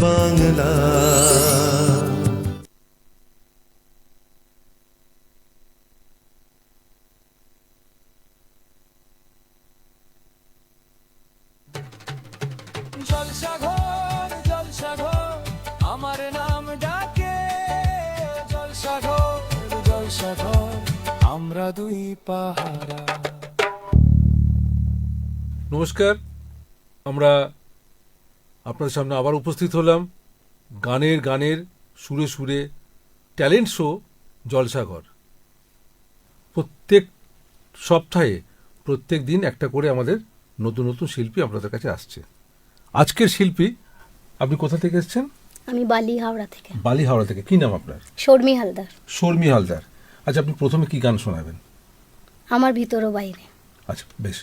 বাংলা। জলসাঘর জলসাঘর আমার নাম ডাকে, জলসাঘর জলসাঘর আমরা দুই পাহারা। নমস্কার, আমরা আপনাদের সামনে আবার উপস্থিত হলাম গানের সুরে সুরে ট্যালেন্ট শো জলসাঘর। প্রত্যেক সপ্তাহে প্রত্যেক দিন একটা করে আমাদের নতুন নতুন শিল্পী আপনাদের কাছে আসছে। আজকের শিল্পী, আপনি কোথা থেকে এসেছেন? আমি বালি হাওড়া থেকে। বালি হাওড়া থেকে। কি নাম আপনার? শর্মি হালদার। শর্মি হালদার। আচ্ছা, আপনি প্রথমে কি গান শোনাবেন? আমার ভিতর ও বাইরে। আচ্ছা, বেশ।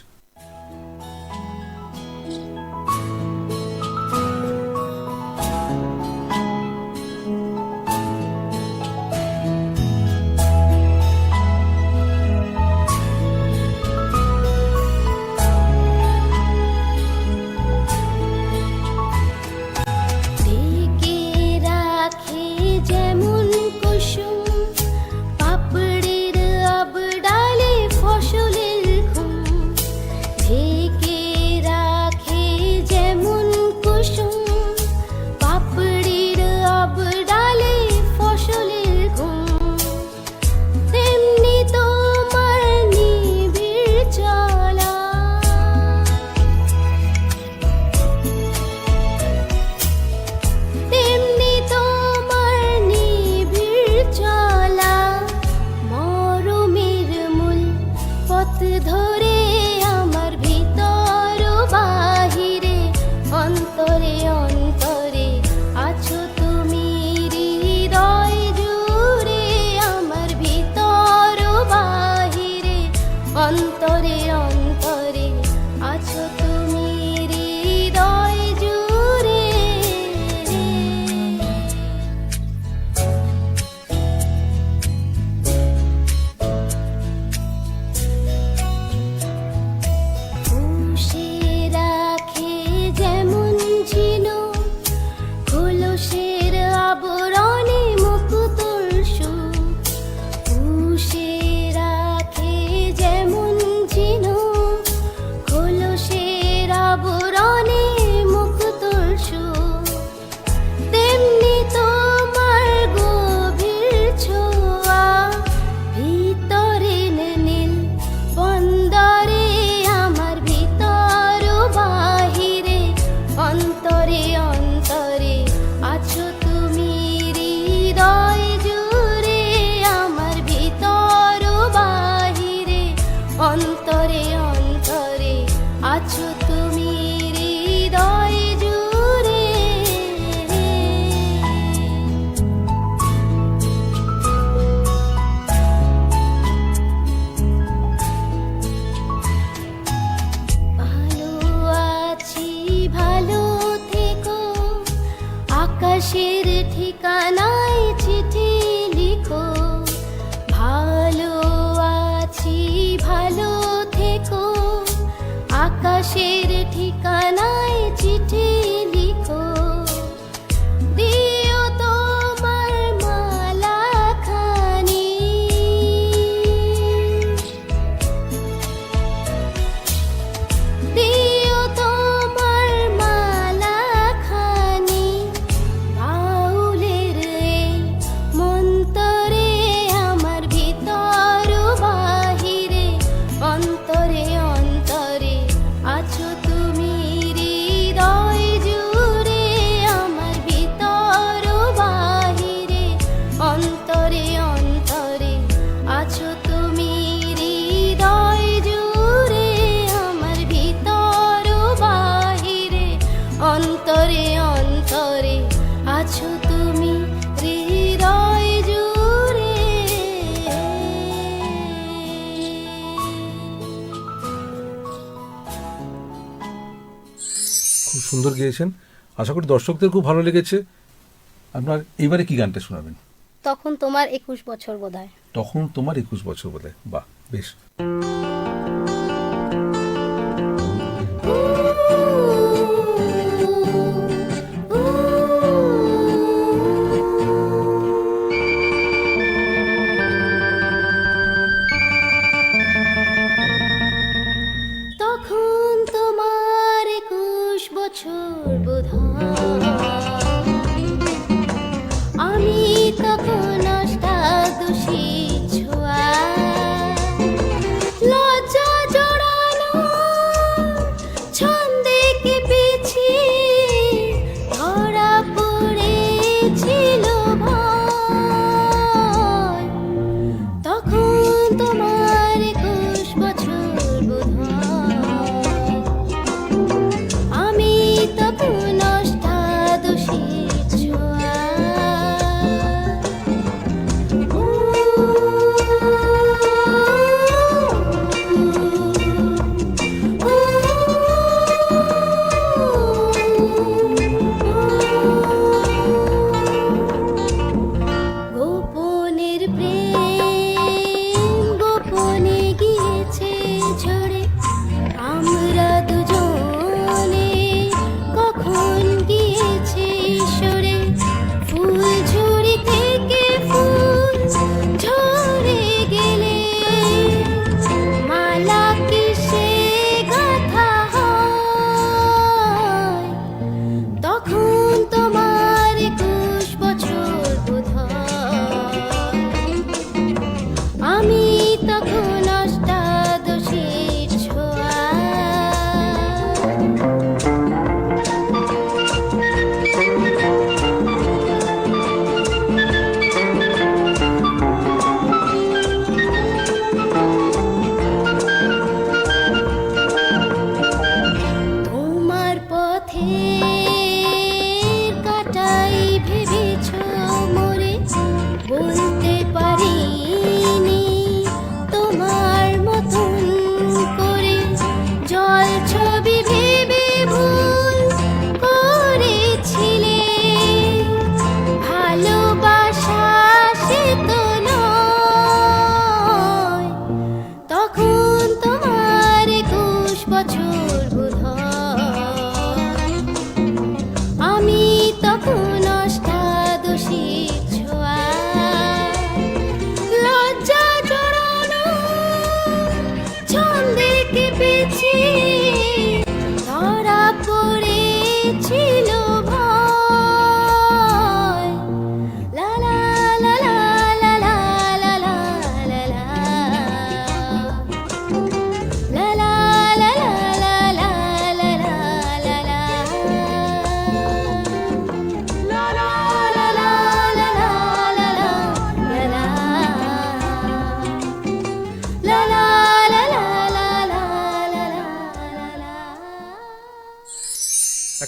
ঢেকে রাখে যেমন কুসুম পাপড়ির আবডালে ফসলের ঘুম। ঢেকে রাখে যেমন কুসুম পাপড়ির আবডালে ফসলের ঘুম। তেমনি তোমার নিবিড় চলা, তেমনি তোমার নিবিড় চলা। মরমের মূল পথ ধরে আমার ভিতর বাহিরে, অন্তরে অন্তরে আছো তুমি হৃদয় জুড়ে। আমার ভিতর বাহিরে, অন্তরে অন্তরে আছো তুমি হৃদয় জুড়ে। পুষে রাখে যেমন ছিল খোলসের আবরণে মুকুতোর সুর। পুষে রাখে যেমন ছিল খোলসের আবরণে মুকুতোর সুর। তেমনি তোমার গভীর ছোঁয়া ভিতরে নীল বন্দরে। আমার ভিতর বাহিরে, অন্তরে অন্তরে আছো তুমি হৃদয় জুড়ে। আমার ভিতর বাহিরে, অন্তরে অন্তরে আছো তুমি হৃদয় জুড়ে। ভালো আছি ভালো থেকো, আকাশের ঠিকানায় চিঠি লিখো। ভালো আছি ভালো থেকো, আকাশের ঠিকানায় চিঠি লিখো। দিও তোমার মালা খানি, দিও তোমার মালা খানি। বাউলের এই মন্তরে আমার ভিতর বাহিরে, অন্তরে অন্তরে আছো তুমি হৃদয় জুড়ে। আমার ভিতর বাহিরে, অন্তরে অন্তরে আছো তুমি হৃদয় জুড়ে। আমার ভিতর বাহিরে, অন্তরে অন্তরে আছো তুমি হৃদয় জুড়ে। খুব সুন্দর গেয়েছেন। আশা করি দর্শকদের খুব ভালো লেগেছে। আপনার এইবারে কি গানটা শোনাবেন? তখন তোমার 21 বছর বোধহয়। তখন তোমার 21 বছর বোধহয়। বাহ, বেশ। ও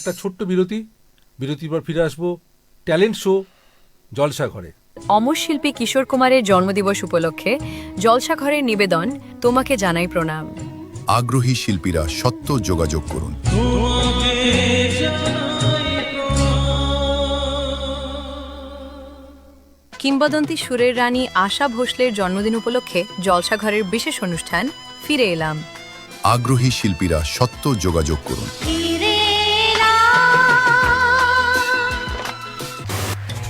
একটা ছোট্ট বিরতি, বিরতির পর ফিরে আসবো ট্যালেন্ট শো জলসা ঘরে। অমর শিল্পী কিশোর কুমারের জন্মদিবস উপলক্ষে জলসাঘরের নিবেদন তোমাকে জানাই প্রণাম। আগ্রহী শিল্পীরা সত্য যোগাযোগ করুন। কিংবদন্তি সুরের রানী আশা ভোসলের জন্মদিন উপলক্ষে জলসাঘরের বিশেষ অনুষ্ঠান ফিরে এলাম। আগ্রহী শিল্পীরা সত্য যোগাযোগ করুন।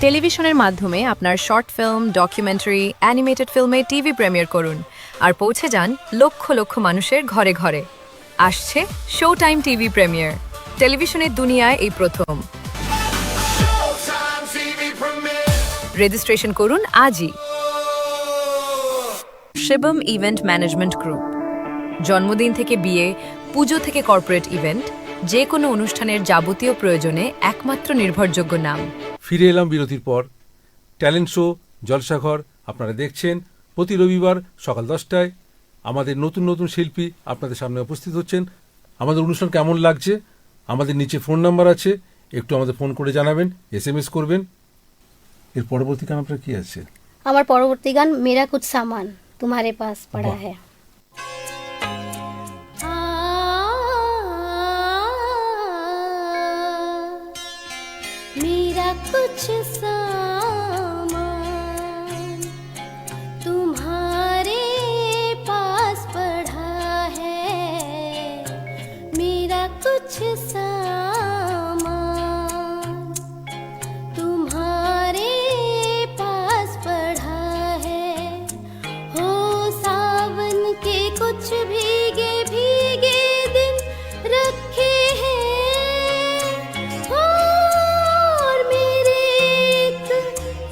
টেলিভিশনের মাধ্যমে আপনার শর্ট ফিল্ম, ডকুমেন্টারি, অ্যানিমেটেড ফিল্মে টিভি প্রিমিয়ার করুন আর পৌঁছে যান লক্ষ লক্ষ মানুষের ঘরে ঘরে। আসছে শো টাইম টিভি প্রিমিয়ার, টেলিভিশনের দুনিয়ায় এই প্রথম। রেজিস্ট্রেশন করুন আজই। Shivam event management group. জন্মদিন থেকে বিয়ে, পুজো থেকে কর্পোরেট ইভেন্ট, যে কোনো অনুষ্ঠানের যাবতীয় প্রয়োজনে একমাত্র নির্ভরযোগ্য নাম। ফিরে এলাম বিরতির পর। ট্যালেন্ট শো জলসাঘর আপনারা দেখছেন প্রতি রবিবার সকাল 10টায়। আমাদের নতুন নতুন শিল্পী আপনাদের সামনে উপস্থিত হচ্ছেন। আমাদের অনুষ্ঠান কেমন লাগছে আমাদের নিচে ফোন নাম্বার আছে, একটু আমাদের ফোন করে জানাবেন, SMS করবেন। এর পরবর্তী গান আপনার কি আছে? আমার পরবর্তী গান মেরা কুছ সামান তোমারে পাস পড়া হ্যায়। मेरा कुछ सामान तुम्हारे पास पड़ा है, मेरा कुछ सामान तुम्हारे पास पड़ा है। हो सावन के कुछ भीगे भीगे दिन रखे हैं, और मेरे एक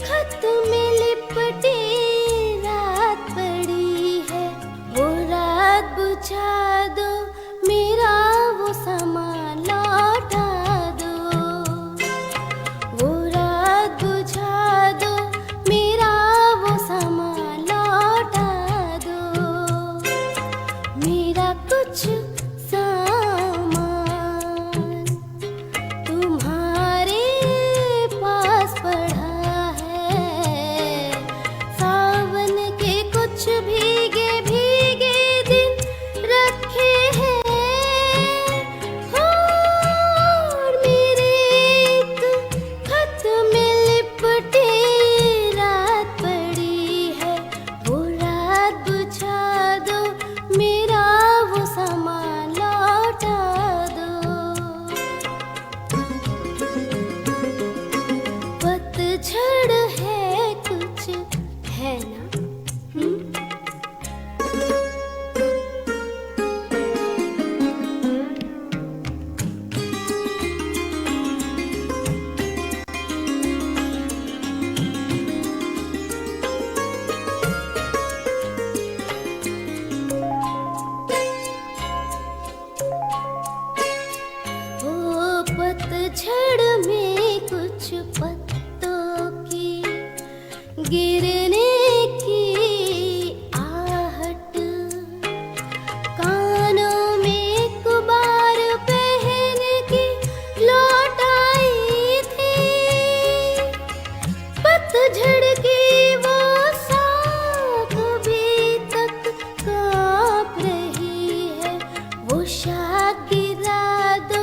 खत में लिपटे रात पड़ी है। वो रात बुझा दो, मेरा वो सामान लौटा दो। वो रात बुझा दो, मेरा वो सामान लौटा दो। मेरा कुछ सामान तुम्हारे पास पड़ा है, सावन के कुछ भीगे भीगे दिन रखे हैं, और मेरे एक खत में लिपटे रात पड़ी है। वो रात बुझा दो, मेरा वो सामान लौटा दो। पतझड़ है कुछ है ना, ओ पतझड़ में कुछ पत्तों की गिरने की आहट, कानों में कुबार पहन के लौट आई थी। पतझड़ की वो साख अभी तक कांप रही है। वो शाख गिरा दो,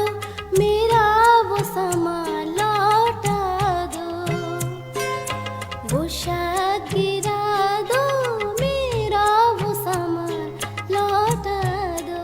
मेरा वो सामान लौटा दो। वो शाख गिरा दो, मेरा वो सामान लौटा दो।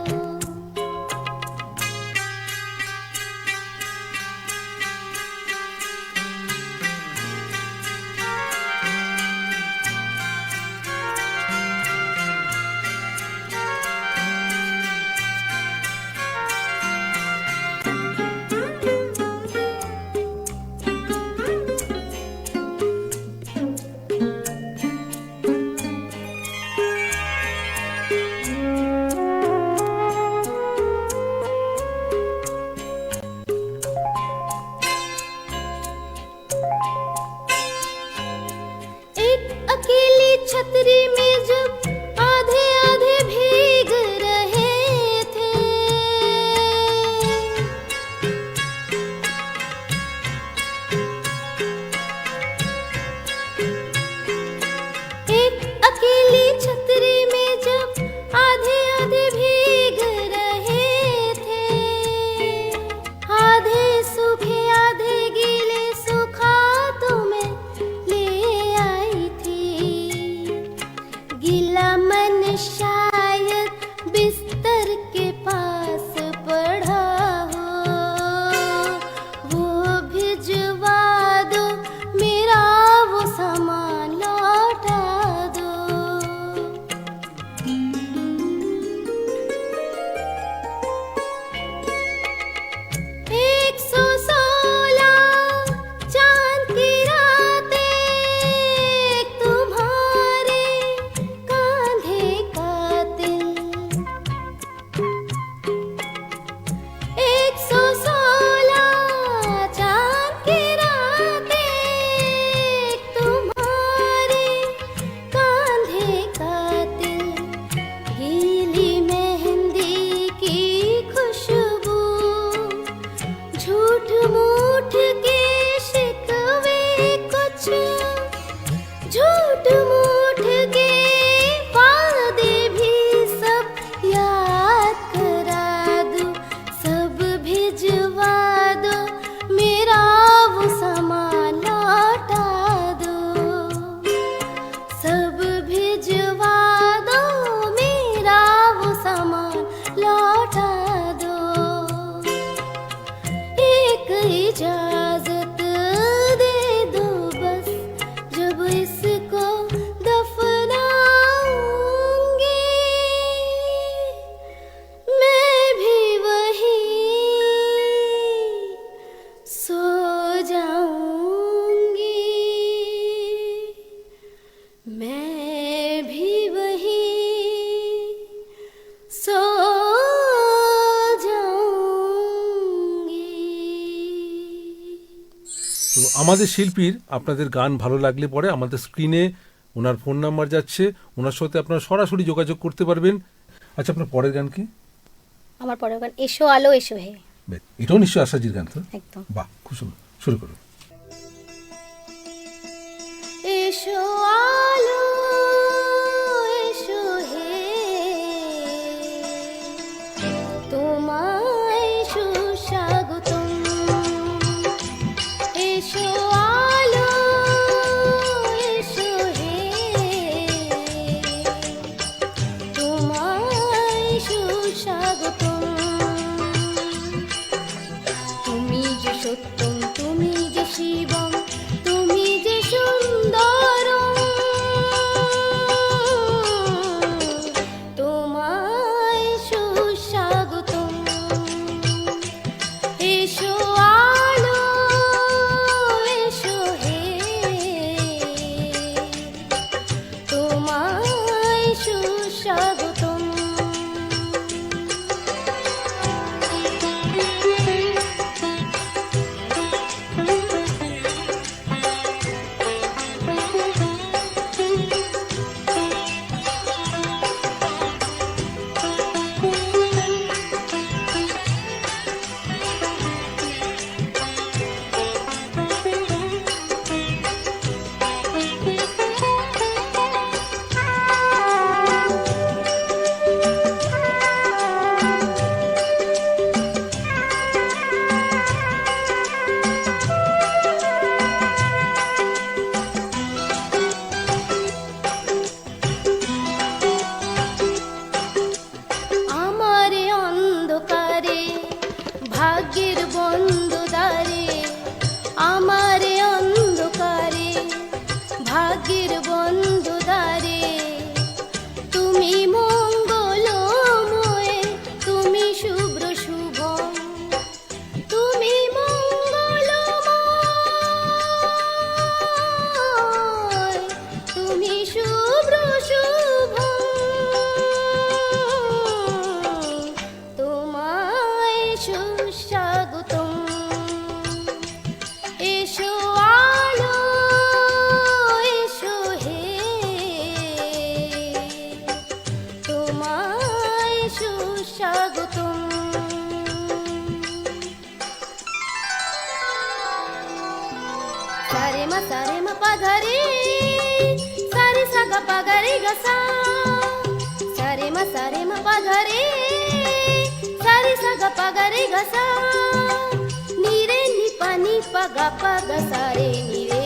एक अकेली छतरी में जब आधे आधे भीग रहे थे, আমাদের শিল্পীর আপনাদের গান ভালো লাগলে পরে আমাদের স্ক্রিনে ওনার ফোন নাম্বার যাচ্ছে, ওনার সাথে আপনারা সরাসরি যোগাযোগ করতে পারবেন। আচ্ছা, আপনার পরের গান কি? আমার পরের গান এসো আলো এসো হে। বেশ, এটাও নিশ্চয়ই আশাজির গান তো? একদম। বাহ, খুব সুন্দর, শুরু করুন। এসো আলো এসো হে, তোমায় সুস্বাগতম। এসো আলো এসো হে, তোমায় সুস্বাগতম। তুমি যে সত্যম, তুমি যে শিবম, তুমি যে সুন্দরম, তোমায় সুস্বাগতম। এসো আলো এসো হে, তোমায় সুস্বাগতম। আমারে অন্ধকারে ভাগ্যের বন্ধ দ্বারে, আমারে অন্ধকারে ভাগ্যের বন্ধ দ্বারে, তুমি মঙ্গলময়, তুমি শুভ্র শুভম, তুমি মঙ্গলময়, তুমি শুভ্র শুভম, তোমায় সুস্বাগতম। এসো আলো এসো হে, তোমায় সুস্বাগতম। সারে মা পা ধা রে, সারে সা গা পা গা রে গা সা, সারে মা পা ধা রে, সারে সা গা পা গা রে গা সা, নি রে নি পা গা সা রে নি রে।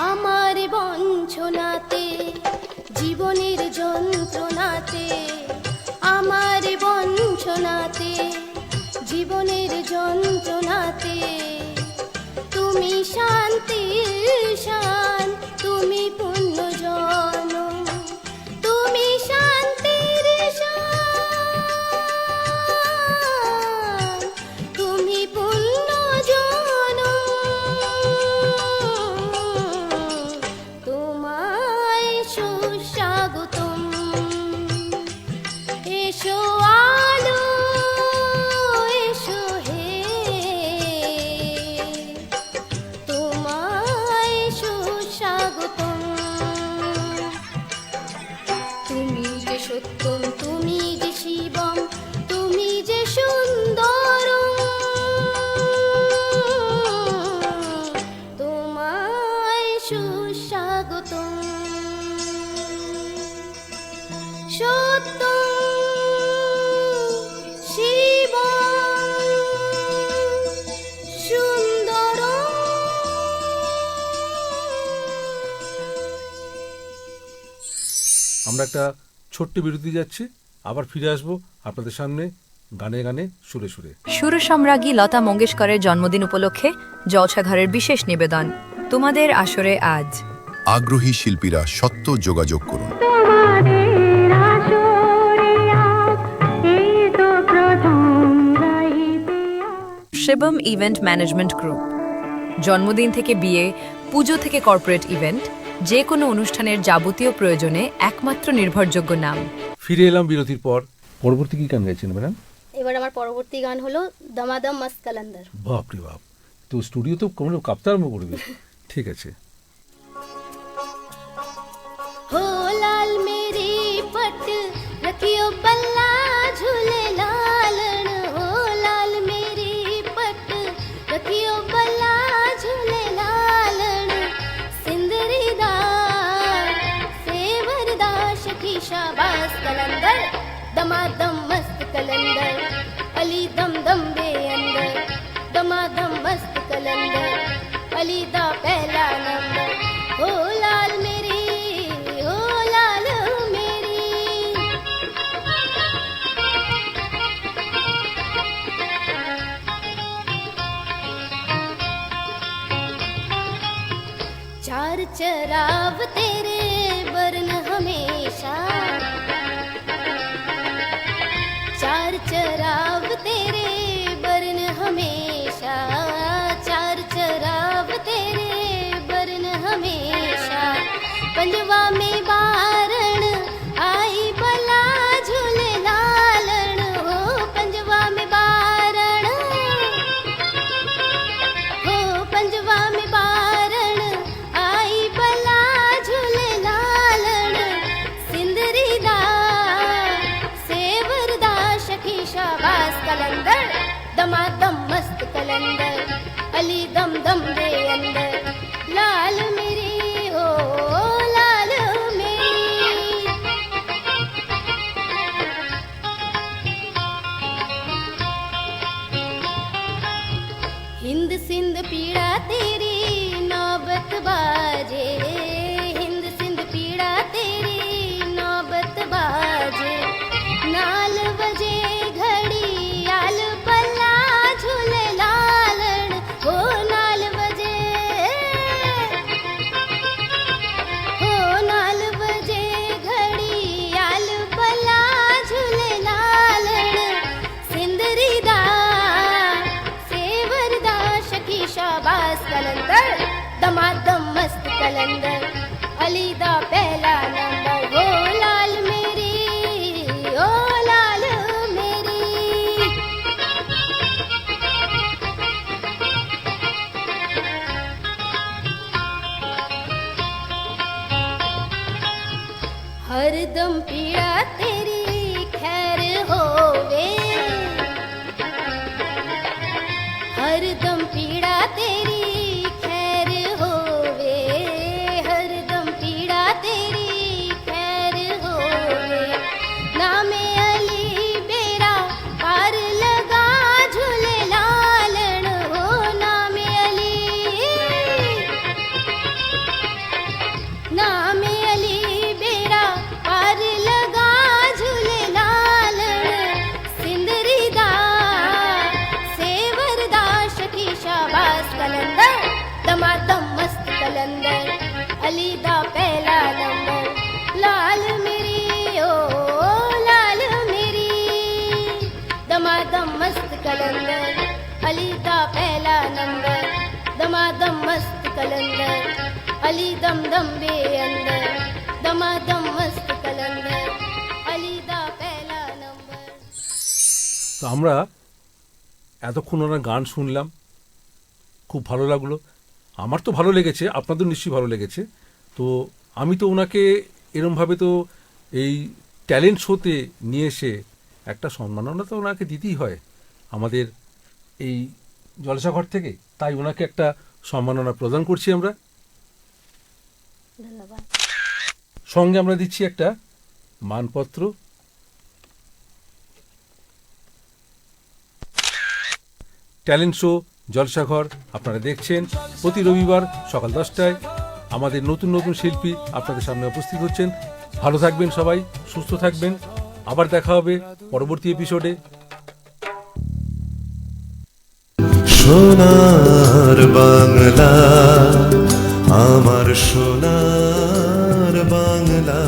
আমার বঞ্চনাতে, জীবনের যন্ত্রণাতে, আমার বঞ্চনাতে, জীবনের যন্ত্রণাতে, তুমি শান্তির শান, তুমি পুণ্য জন, তুমি শান্তির শান, তুমি পুণ্য জন, তোমায় সুস্বাগতম। এসো আলো এসো হে, তোমায় সুস্বাগতম। তুমি যে সত্যম, তুমি যে শিবম, তুমি যে সুন্দরম, তোমায় সুস্বাগতম। সত্যম শিবম সুন্দরম। আমরা একটা ছোট্ট বিরতি যাচ্ছি, আবার ফিরে আসবো আপনাদের সামনে গানে গানে সুরে সুরে। সুর সম্রাজ্ঞী লতা মঙ্গেশকরের জন্মদিন উপলক্ষে জলসাঘরের বিশেষ নিবেদন তোমাদের আসরে আজ। আগ্রহী শিল্পীরা সত্য যোগাযোগ করুন। Shivam event management group. জন্মদিন থেকে বিয়ে, পুজো থেকে কর্পোরেট ইভেন্ট, যে কোনো অনুষ্ঠানের যাবতীয় প্রয়োজনে একমাত্র নির্ভরযোগ্য নাম। ফিরে এলাম বিরতির পর। পরবর্তী কি গান গাইছেন ম্যাডাম? এবার আমার পরবর্তী গান হলো দমাদম মস্ত কালান্দার। বাপরে বাপ, তো স্টুডিও তো কোনো কাঁপতে আরম্ভ করবে। ঠিক আছে। हो लाल मेरी पट रखियो बल्ला झूले लालन, हो लाल मेरी पट रखियो बल्ला झूले लालन, सिंदरीदार सेवरदार शकी शाबाश कलंदर, दमादम मस्त कलंदर, अली दम दम बे अंदर, दमादम मस्त कलंदर, अली दा पहला नंबर, हो लाल मेरी हो लाल मेरी। चार चराव तेरे बरन हमेशा, चार चराव तेरे बरन हमेशा, चार चराव तेरे बरन हमेशा, पंजवा में बारण आई बला झूले लालन, हो पंजवा में बारण, हो पंजवा में बारण आई बला झूले लालन, सिंदरीदा सेवरदा शकी शाबाश कलंदर, दमादम मस्त कलंदर, अली दम दम बे अंदर, लाल मेरी हो लाल मेरी। हिंद सिंध पीड़ा तेरी नौबत बाजे, हिंद सिंध पीड़ा तेरी नौबत बाजे, नाल बजे घड़ी आल पल्ला झूले लालन, हो नाल बजे, हो नाल बजे घड़ी आल पल्ला झूले लालन, सिंदरीदा सेवरदा शकी शाबाश कलंदर, दमादम मस्त कलंदर, अली दा पहला नंबर, हो लाल मेरी हो लाल मेरी। हरदम पीड़ा तेरी खैर होवे, हरदम पीड़ा तेरी खैर होवे, हरदम पीड़ा तेरी खैर होवे, नामे अली बेरा पार लगा झूले लालन, हो नामे अली, नामे अली बेरा पार लगा झूले लालन, सिंदरीदा सेवरदा शकी शाबाश कलंदर, दमादम मस्त कलंदर, अली दा पहला नंबर, लाल मेरी ओ लाल मेरी, दमादम मस्त कलंदर, अली दा पहला नंबर, दमादम मस्त कलंदर, अली दम दम बे अंदर, दमादम मस्त कलंदर, अली दा पहला नंबर। তো আমরা এতক্ষণ ওনার গান শুনলাম, খুব ভালো লাগলো। আমার তো ভালো লেগেছে, আপনাদের নিশ্চয়ই ভালো লেগেছে। তো আমি তো ওনাকে এরমভাবে তো এই ট্যালেন্ট শোতে নিয়ে এসে একটা সম্মাননা তো ওনাকে দিতেই হয় আমাদের এই জলসাঘর থেকে, তাই ওনাকে একটা সম্মাননা প্রদান করছি আমরা। ধন্যবাদ। সঙ্গে আমরা দিচ্ছি একটা মানপত্র। ট্যালেন্ট শো জলসাঘর আপনারা দেখছেন প্রতি রবিবার সকাল 10টায়। আমাদের নতুন নতুন শিল্পী আপনাদের সামনে উপস্থিত হচ্ছেন। ভালো থাকবেন সবাই, সুস্থ থাকবেন। আবার দেখা হবে পরবর্তী এপিসোডে। সোনার বাংলা, আমার সোনার বাংলা।